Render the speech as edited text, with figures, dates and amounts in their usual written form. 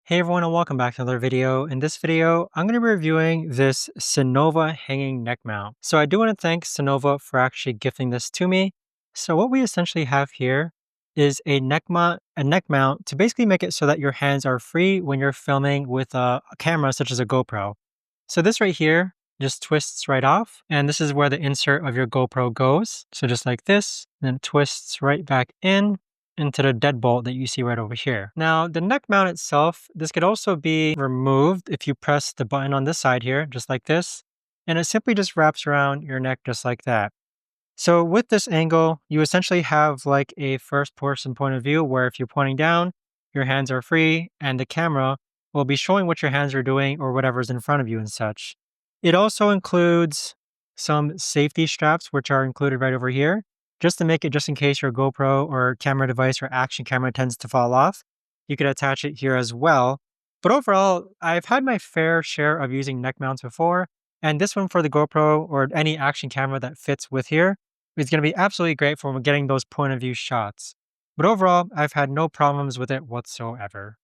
Hey everyone and welcome back to another video. In this video, I'm going to be reviewing this Cynova Hanging Neck Mount. So I do want to thank Cynova for actually gifting this to me. So what we essentially have here is a neck mount to basically make it so that your hands are free when you're filming with a camera such as a GoPro. So this right here just twists right off, and this is where the insert of your GoPro goes. So just like this, then it twists right back in into the deadbolt that you see right over here. Now, the neck mount itself, this could also be removed if you press the button on this side here, just like this, and it simply just wraps around your neck just like that. So with this angle, you essentially have like a first person point of view where if you're pointing down, your hands are free and the camera will be showing what your hands are doing or whatever's in front of you and such. It also includes some safety straps, which are included right over here, just to make it just in case your GoPro or camera device or action camera tends to fall off. You could attach it here as well. But overall, I've had my fair share of using neck mounts before, and this one for the GoPro or any action camera that fits with here is going to be absolutely great for getting those point of view shots. But overall, I've had no problems with it whatsoever.